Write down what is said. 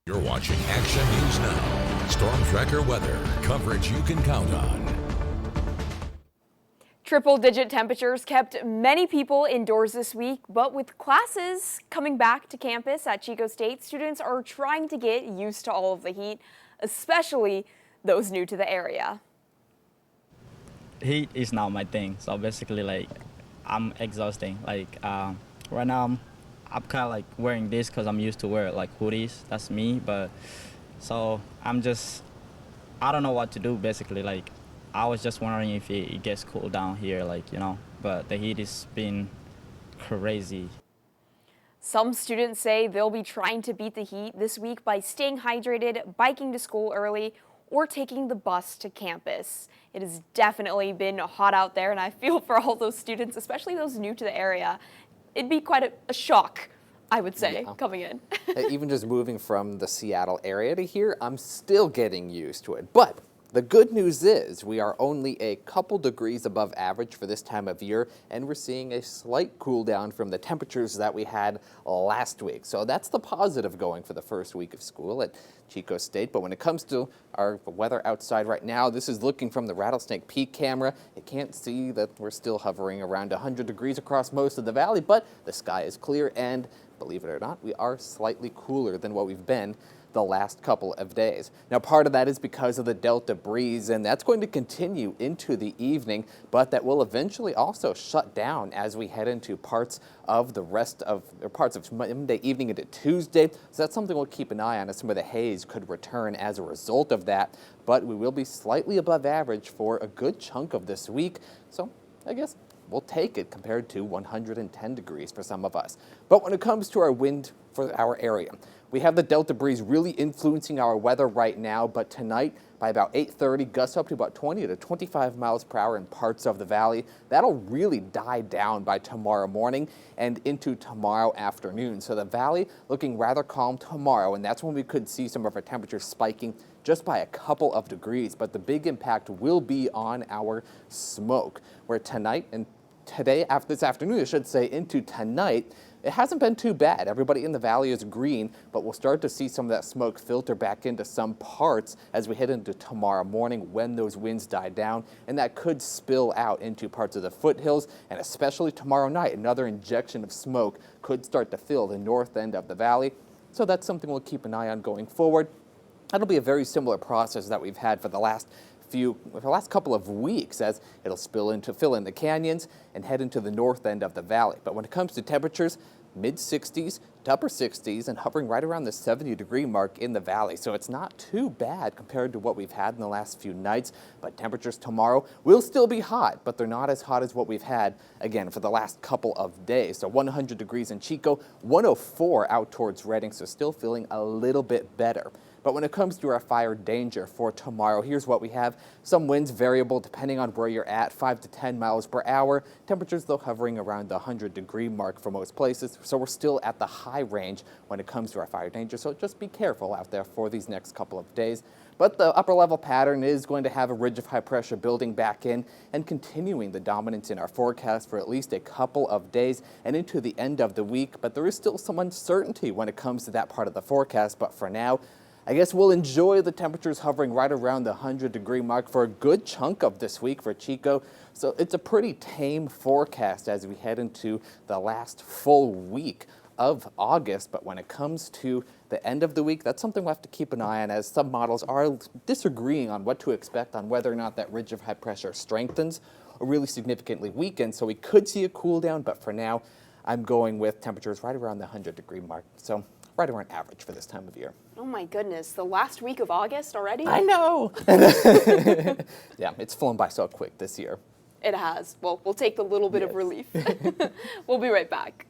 You're watching Action News Now. Storm Tracker weather. Coverage you can count on. Triple-digit temperatures kept many people indoors this week, but with classes coming back to campus at Chico State, students are trying to get used to all of the heat, especially those new to the area. Heat is not my thing, so basically, I'm exhausting. Right now, I'm kind of wearing this because I'm used to wear hoodies. That's me, but so I don't know what to do. Basically, I was just wondering if it gets cool down here, but the heat has been crazy. Some students say they'll be trying to beat the heat this week by staying hydrated, biking to school early, or taking the bus to campus. It has definitely been hot out there, and I feel for all those students, especially those new to the area. It'd be quite a shock, I would say, coming in. Even just moving from the Seattle area to here, I'm still getting used to it. But the good news is we are only a couple degrees above average for this time of year, and we're seeing a slight cool down from the temperatures that we had last week. So that's the positive going for the first week of school at Chico State. But when it comes to our weather outside right now, this is looking from the Rattlesnake Peak camera. You can't see that we're still hovering around 100 degrees across most of the valley, but the sky is clear, and believe it or not, we are slightly cooler than what we've been the last couple of days. Now, part of that is because of the Delta breeze, and that's going to continue into the evening, but that will eventually also shut down as we head into parts of Monday evening into Tuesday. So that's something we'll keep an eye on, as some of the haze could return as a result of that. But we will be slightly above average for a good chunk of this week. So I guess we'll take it compared to 110 degrees for some of us. But when it comes to our wind for our area, we have the Delta breeze really influencing our weather right now, but tonight by about 8:30, gusts up to about 20 to 25 miles per hour in parts of the valley. That'll really die down by tomorrow morning and into tomorrow afternoon. So the valley looking rather calm tomorrow, and that's when we could see some of our temperatures spiking just by a couple of degrees. But the big impact will be on our smoke, where tonight and this afternoon, I should say, into tonight, it hasn't been too bad. Everybody in the valley is green, but we'll start to see some of that smoke filter back into some parts as we head into tomorrow morning when those winds die down, and that could spill out into parts of the foothills, and especially tomorrow night, another injection of smoke could start to fill the north end of the valley. So that's something we'll keep an eye on going forward. That'll be a very similar process that we've had for the last couple of weeks, as it'll fill in the canyons and head into the north end of the valley. But when it comes to temperatures, mid-60s to upper 60s and hovering right around the 70-degree mark in the valley. So it's not too bad compared to what we've had in the last few nights. But temperatures tomorrow will still be hot, but they're not as hot as what we've had, again, for the last couple of days. So 100 degrees in Chico, 104 out towards Redding, so still feeling a little bit better. But when it comes to our fire danger for tomorrow, here's what we have. Some winds variable depending on where you're at, 5 to 10 miles per hour. Temperatures, though, hovering around the 100-degree mark for most places. So we're still at the high range when it comes to our fire danger. So just be careful out there for these next couple of days. But the upper level pattern is going to have a ridge of high pressure building back in and continuing the dominance in our forecast for at least a couple of days and into the end of the week. But there is still some uncertainty when it comes to that part of the forecast. But for now, I guess we'll enjoy the temperatures hovering right around the 100-degree mark for a good chunk of this week for Chico. So it's a pretty tame forecast as we head into the last full week of August. But when it comes to the end of the week, that's something we'll have to keep an eye on, as some models are disagreeing on what to expect on whether or not that ridge of high pressure strengthens or really significantly weakens. So we could see a cool down, but for now, I'm going with temperatures right around the 100-degree mark. So right around average for this time of year. Oh my goodness, the last week of August already? I know. Yeah, it's flown by so quick this year. It has. Well, we'll take the little bit of relief. We'll be right back.